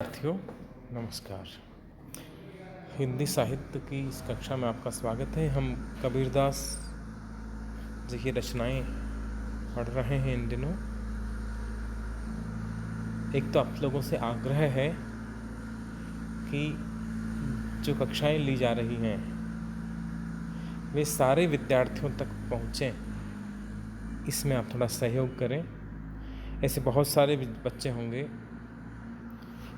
साथियों नमस्कार। हिंदी साहित्य की इस कक्षा में आपका स्वागत है। हम कबीरदास जी की रचनाएं पढ़ रहे हैं इन दिनों। एक तो आप लोगों से आग्रह है कि जो कक्षाएं ली जा रही हैं वे सारे विद्यार्थियों तक पहुँचें, इसमें आप थोड़ा सहयोग करें। ऐसे बहुत सारे बच्चे होंगे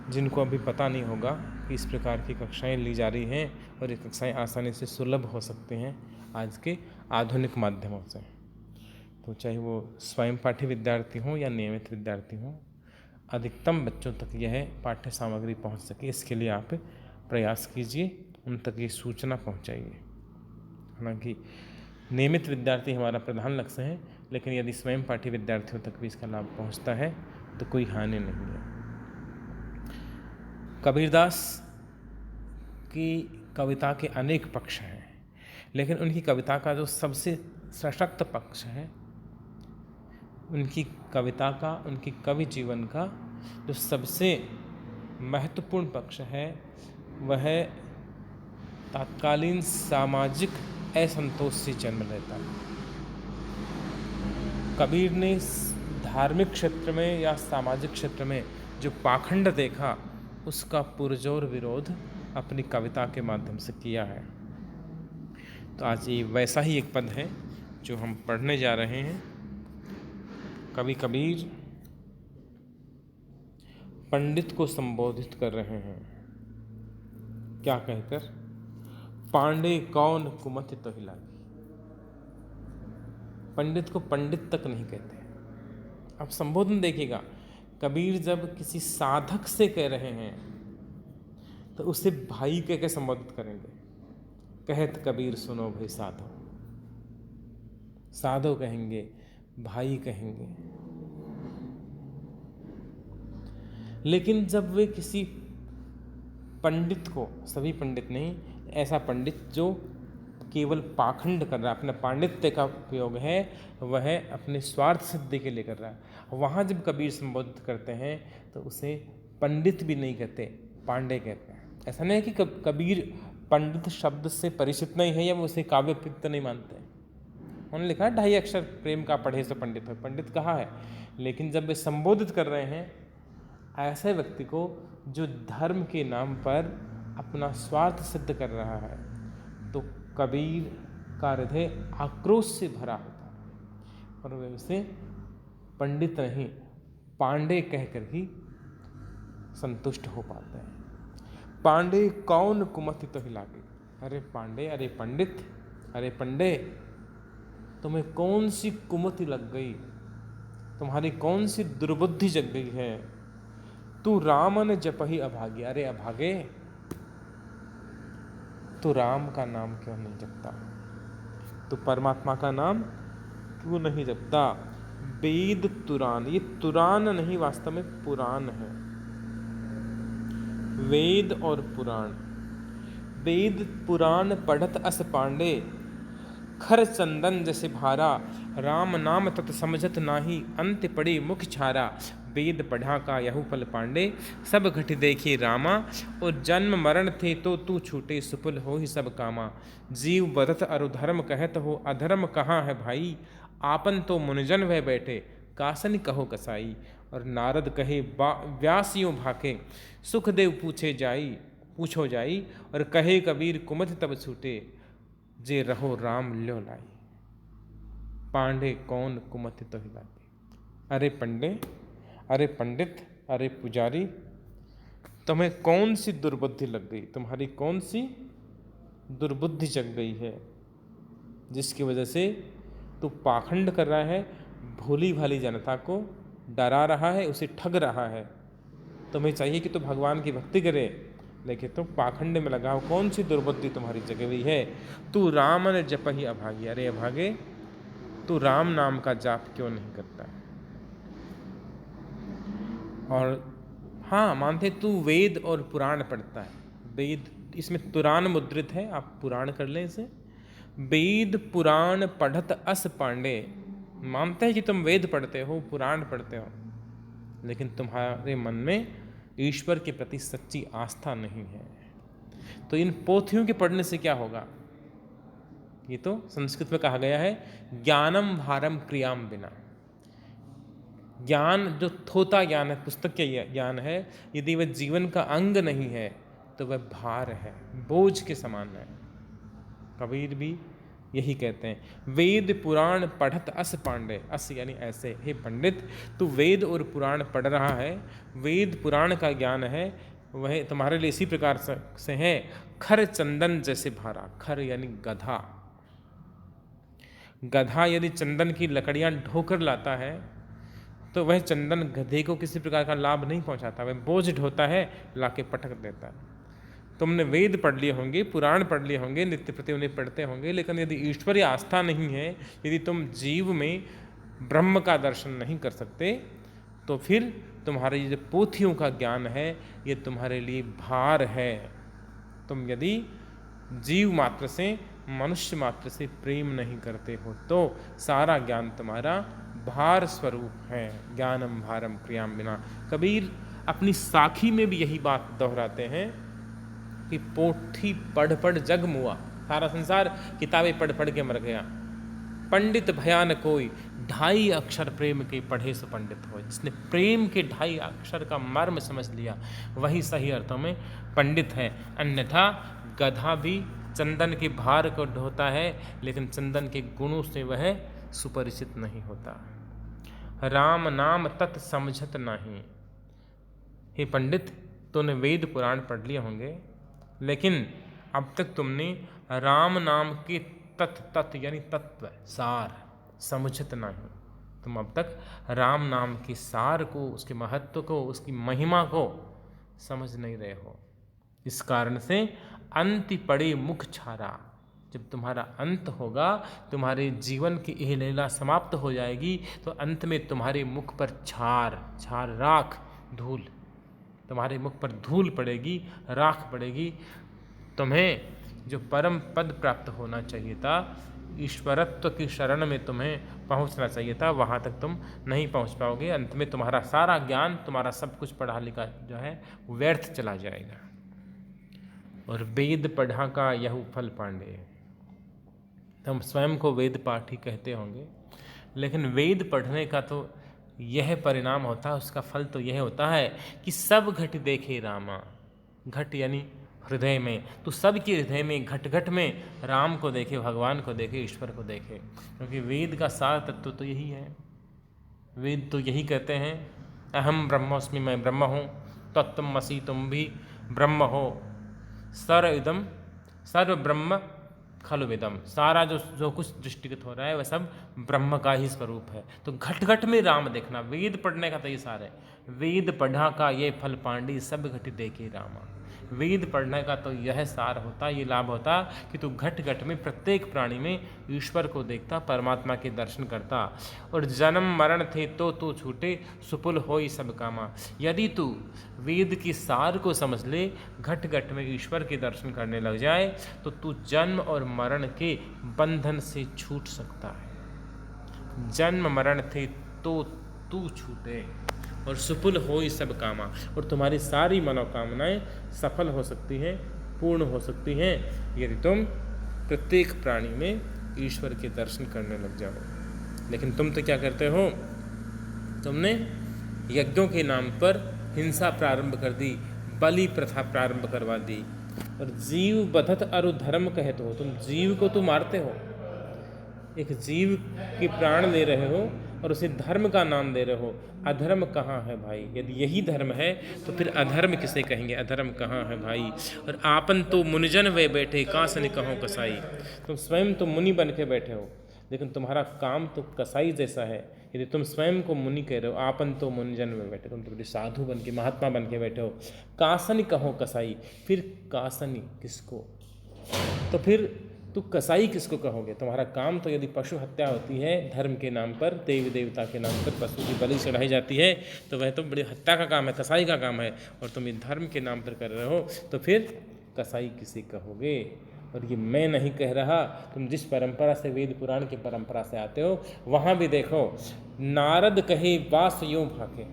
जिनको अभी पता नहीं होगा कि इस प्रकार की कक्षाएं ली जा रही हैं और ये कक्षाएं आसानी से सुलभ हो सकती हैं आज के आधुनिक माध्यमों से। तो चाहे वो स्वयं पाठी विद्यार्थी हों या नियमित विद्यार्थी हों, अधिकतम बच्चों तक यह पाठ्य सामग्री पहुंच सके, इसके लिए आप प्रयास कीजिए, उन तक ये सूचना पहुंचाइए। हालांकि नियमित विद्यार्थी हमारा प्रधान लक्ष्य है, लेकिन यदि स्वयं पाठी विद्यार्थियों तक भी इसका लाभ पहुंचता है तो कोई हानि नहीं है। कबीरदास की कविता के अनेक पक्ष हैं, लेकिन उनकी कविता का जो सबसे सशक्त पक्ष है, उनकी कविता का, उनकी कवि जीवन का जो सबसे महत्वपूर्ण पक्ष है वह तत्कालीन सामाजिक असंतोष से जन्म लेता है। कबीर ने धार्मिक क्षेत्र में या सामाजिक क्षेत्र में जो पाखंड देखा, उसका पुरजोर विरोध अपनी कविता के माध्यम से किया है। तो आज ये वैसा ही एक पद है जो हम पढ़ने जा रहे हैं। कवि कबीर पंडित को संबोधित कर रहे हैं, क्या कहकर? पांडे कौन कुमति तो हिलागी। पंडित को पंडित तक नहीं कहते। अब संबोधन देखिएगा, कबीर जब किसी साधक से कह रहे हैं तो उसे भाई कह के संबोधित करेंगे। कहत कबीर सुनो भाई साधो, साधो कहेंगे, भाई कहेंगे। लेकिन जब वे किसी पंडित को, सभी पंडित नहीं, ऐसा पंडित जो केवल पाखंड कर रहा है, अपने पांडित्य का उपयोग है वह अपने स्वार्थ सिद्धि के लिए कर रहा है, वहाँ जब कबीर संबोधित करते हैं तो उसे पंडित भी नहीं कहते, पांडे कहते हैं। ऐसा नहीं है कि कबीर पंडित शब्द से परिचित नहीं है या वो उसे काव्य पित्त नहीं मानते। उन्होंने लिखा है 2.5 अक्षर प्रेम का पढ़े सो पंडित हो, पंडित कहा है। लेकिन जब वे संबोधित कर रहे हैं ऐसे व्यक्ति को जो धर्म के नाम पर अपना स्वार्थ सिद्ध कर रहा है, तो कबीर का हृदय आक्रोश से भरा होता है और वे उसे पंडित नहीं, पांडे कहकर ही संतुष्ट हो पाते हैं। पांडे कौन कुमति तो हिलागे। अरे पांडे, अरे पंडित, अरे पंडे, तुम्हें कौन सी कुमति लग गई, तुम्हारी कौन सी दुर्बुद्धि जग गई है। तू रामन जपहि अभागे। अरे अभागे, तो राम का नाम क्यों नहीं जपता? तो परमात्मा का नाम क्यों नहीं जपता? वेद तुरान, ये तुरान नहीं, वास्तव में पुराण है। वेद और पुराण। वेद पुराण पढ़त अस पांडे, खर चंदन जैसे भारा। राम नाम तत् समझत नाही, अंत पड़ी मुख छारा। वेद पढ़ा का यहु फल पांडे, सब घट देखी रामा। और जन्म मरण थे तो तू छूटे, सुपुल हो ही सब कामा। जीव बदत अरुधर्म कहत हो, अधर्म कहाँ है भाई। आपन तो मुनिजन वह बैठे, कासन कहो कसाई। और नारद कहे व्यासियों भाके, सुखदेव पूछो जाई। और कहे कबीर कुमति तब छूटे, जे रहो राम ल्यो लाई। पांडे कौन कुमति तो हिलागे। अरे पंडे, अरे पंडित, अरे पुजारी, तुम्हें कौन सी दुर्बुद्धि लग गई, तुम्हारी कौन सी दुर्बुद्धि जग गई है जिसकी वजह से तू पाखंड कर रहा है, भोली भाली जनता को डरा रहा है, उसे ठग रहा है। तुम्हें चाहिए कि तू भगवान की भक्ति करे, लेकिन तुम पाखंड में लगाओ। कौन सी दुर्बुद्धि तुम्हारी जगी हुई है? तू रामन जपहि अभागी। अरे अभागे, तू राम नाम का जाप क्यों नहीं करता? और हाँ, मानते तू वेद और पुराण पढ़ता है। वेद, इसमें तुरान मुद्रित है, आप पुराण कर लें इसे। वेद पुराण पढ़त अस पांडे। मानते हैं कि तुम वेद पढ़ते हो, पुराण पढ़ते हो, लेकिन तुम्हारे मन में ईश्वर के प्रति सच्ची आस्था नहीं है। तो इन पोथियों के पढ़ने से क्या होगा? ये तो संस्कृत में कहा गया है, ज्ञानम भारम क्रियाम बिना। ज्ञान जो थोता ज्ञान है, पुस्तक के ज्ञान है, यदि वह जीवन का अंग नहीं है तो वह भार है, बोझ के समान है। कबीर भी यही कहते हैं, वेद पुराण पढ़त अस पांडे। अस यानी ऐसे, हे पंडित, तू वेद और पुराण पढ़ रहा है, वेद पुराण का ज्ञान है, वह तुम्हारे लिए इसी प्रकार से है, खर चंदन जैसे भारा। खर यानी गधा। गधा यदि चंदन की लकड़ियां ढोकर लाता है तो वह चंदन गधे को किसी प्रकार का लाभ नहीं पहुंचाता, वह बोझ ढोता है, लाके पटक देता है। तुमने वेद पढ़ लिए होंगे, पुराण पढ़ लिए होंगे, नित्य प्रति उन्हें पढ़ते होंगे, लेकिन यदि ईश्वरीय आस्था नहीं है, यदि तुम जीव में ब्रह्म का दर्शन नहीं कर सकते, तो फिर तुम्हारे जो पोथियों का ज्ञान है ये तुम्हारे लिए भार है। तुम यदि जीव मात्र से, मनुष्य मात्र से प्रेम नहीं करते हो तो सारा ज्ञान तुम्हारा भार स्वरूप है। ज्ञानम भारम क्रियाम बिना। कबीर अपनी साखी में भी यही बात दोहराते हैं कि पोथी पढ़ पढ़ जग मुआ। सारा संसार किताबें पढ़ पढ़ के मर गया। पंडित भयान कोई, 2.5 अक्षर प्रेम के पढ़े सो पंडित हो। जिसने प्रेम के 2.5 अक्षर का मर्म समझ लिया वही सही अर्थों में पंडित है। अन्यथा गधा भी चंदन के भार को ढोता है, लेकिन चंदन के गुणों से वह सुपरिचित नहीं होता। राम नाम तत् समझत नहीं। हे पंडित, तूने वेद पुराण पढ़ लिए होंगे, लेकिन अब तक तुमने राम नाम के तत् यानी तत्व, सार समझत नहीं। तुम अब तक राम नाम के सार को, उसके महत्व को, उसकी महिमा को समझ नहीं रहे हो। इस कारण से अंत पड़े मुख छारा। जब तुम्हारा अंत होगा, तुम्हारे जीवन की यह लीला समाप्त हो जाएगी, तो अंत में तुम्हारे मुख पर छार राख, धूल, तुम्हारे मुख पर धूल पड़ेगी, राख पड़ेगी। तुम्हें जो परम पद प्राप्त होना चाहिए था, ईश्वरत्व की शरण में तुम्हें पहुंचना चाहिए था, वहां तक तुम नहीं पहुंच पाओगे। अंत में तुम्हारा सारा ज्ञान, तुम्हारा सब कुछ पढ़ा लिखा जो है व्यर्थ चला जाएगा। और वेद पढ़ा का यह फल पांडे। हम स्वयं को वेद पाठी कहते होंगे, लेकिन वेद पढ़ने का तो यह परिणाम होता है, उसका फल तो यह होता है कि सब घट देखे रामा। घट यानी हृदय में, तो सबके हृदय में, घट घट में राम को देखे, भगवान को देखे, ईश्वर को देखे। क्योंकि वेद का सार तत्व तो यही है। वेद तो यही कहते हैं, अहम ब्रह्मोस्मि, मैं ब्रह्म हूँ, तत्त्वमसि, तुम भी ब्रह्म हो, सर्व ब्रह्म खलु विदम। सारा जो कुछ दृष्टिगत हो रहा है वह सब ब्रह्म का ही स्वरूप है। तो घट घट में राम देखना, वेद पढ़ने का तो ये सार है। वेद पढ़ा का ये फल पांडी, सब घट देखे रामा। वेद पढ़ने का तो यह सार होता, ये लाभ होता कि तू घट घट में, प्रत्येक प्राणी में ईश्वर को देखता, परमात्मा के दर्शन करता। और जन्म मरण थे तो तू छूटे, सुपुल होई सब कामा। यदि तू वेद के सार को समझ ले, घट घट में ईश्वर के दर्शन करने लग जाए, तो तू जन्म और मरण के बंधन से छूट सकता है। जन्म मरण थे तो तू छूटे, और सुपुल होई सब कामा। और तुम्हारी सारी मनोकामनाएं सफल हो सकती हैं, पूर्ण हो सकती हैं, यदि तुम प्रत्येक प्राणी में ईश्वर के दर्शन करने लग जाओ। लेकिन तुम तो क्या करते हो, तुमने यज्ञों के नाम पर हिंसा प्रारंभ कर दी, बलि प्रथा प्रारंभ करवा दी, और जीव बधत अरु धर्म कहते हो। तुम जीव को तो मारते हो, एक जीव के प्राण ले रहे हो और उसे धर्म का नाम दे रहे हो। अधर्म कहाँ है भाई? यदि यही धर्म है तो फिर अधर्म किसे कहेंगे? अधर्म कहाँ है भाई? और आपन तो मुनिजन वे बैठे, कासन कहो कसाई। तुम स्वयं तो मुनि बन के बैठे हो, लेकिन तुम्हारा काम तो कसाई जैसा है। यदि तुम स्वयं को मुनि कह रहे हो, आपन तो मुनिजन में बैठे, तुम तो बड़े साधु बन के, महात्मा बन के बैठे हो। कासन कहो कसाई, फिर कासनी किसको? तो फिर तू कसाई किसको कहोगे? तुम्हारा काम तो यदि पशु हत्या होती है धर्म के नाम पर, देवी देवता के नाम पर पशु की बलि चढ़ाई जाती है, तो वह तो बड़ी हत्या का काम है, कसाई का काम है। और तुम ये धर्म के नाम पर कर रहे हो, तो फिर कसाई किसे कहोगे? और ये मैं नहीं कह रहा, तुम जिस परंपरा से, वेद पुराण की परंपरा से आते हो, वहाँ भी देखो, नारद कहे वास यूँ भाके।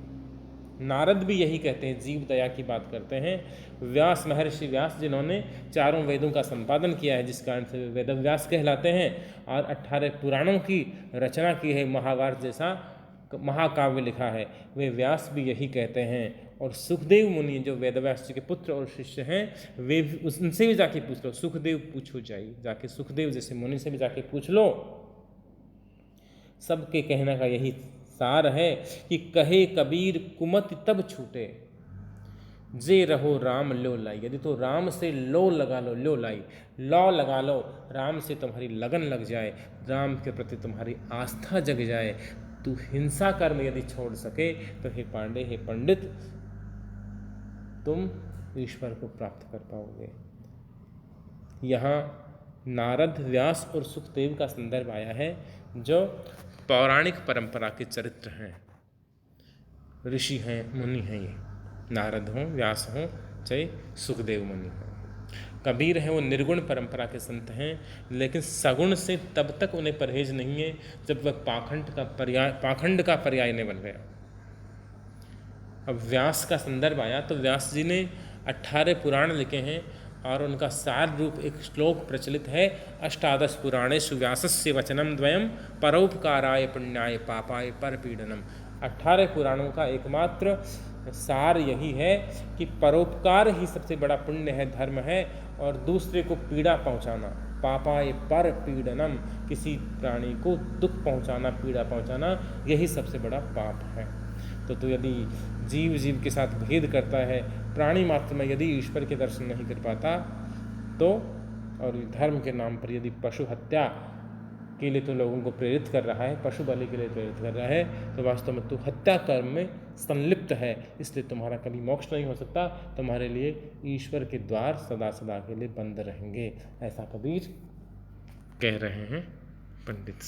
नारद भी यही कहते हैं, जीव दया की बात करते हैं। व्यास महर्षि व्यास जिन्होंने चारों वेदों का संपादन किया है, जिस कारण से वे वेदव्यास कहलाते हैं, और 18 पुराणों की रचना की है, महाभारत जैसा महाकाव्य लिखा है, वे व्यास भी यही कहते हैं। और सुखदेव मुनि जो वेदव्यास जी के पुत्र और शिष्य हैं, वे उनसे भी जाके पूछ लो, सुखदेव पूछो जाइए, जाके सुखदेव जैसे मुनि से भी जाके पूछ लो। सबके कहने का यही सार है कि कहे कबीर कुमति तब छूटे, जे रहो राम लो लाई। यदि तो राम से लो लगा लो, लो लाई, लौ लगा लो, राम से तुम्हारी लगन लग जाए, राम के प्रति तुम्हारी आस्था जग जाए, तू हिंसा कर्म यदि छोड़ सके तो हे पांडे, हे पंडित, तुम ईश्वर को प्राप्त कर पाओगे। यहाँ नारद, व्यास और सुखदेव का संदर्भ आया है, जो पौराणिक परंपरा के चरित्र हैं, ऋषि हैं, मुनि हैं। ये नारद हों, व्यास हों, चाहे सुखदेव मुनि हों। कबीर हैं, वो निर्गुण परंपरा के संत हैं, लेकिन सगुण से तब तक उन्हें परहेज नहीं है जब वह पाखंड का पर्याय नहीं बन गया। अब व्यास का संदर्भ आया तो व्यास जी ने 18 पुराण लिखे हैं, और उनका सार रूप एक श्लोक प्रचलित है, अष्टादश पुराणेषु व्यासस्य वचनम द्वयम परोपकाराय पुण्याय पापाय परपीडनम। 18 पुराणों का एकमात्र सार यही है कि परोपकार ही सबसे बड़ा पुण्य है, धर्म है, और दूसरे को पीड़ा पहुंचाना, पापाय पर पीड़नम, किसी प्राणी को दुख पहुंचाना, पीड़ा पहुंचाना, यही सबसे बड़ा पाप है। तो यदि जीव के साथ भेद करता है, प्राणी मात्र में यदि ईश्वर के दर्शन नहीं कर पाता, तो और धर्म के नाम पर यदि पशु हत्या के लिए तो लोगों को प्रेरित कर रहा है, पशु बलि के लिए प्रेरित कर रहा है, तो वास्तव में तू हत्या कर्म में संलिप्त है, इसलिए तुम्हारा कभी मोक्ष नहीं हो सकता, तुम्हारे लिए ईश्वर के द्वार सदा सदा के लिए बंद रहेंगे, ऐसा कबीर कह रहे हैं पंडित।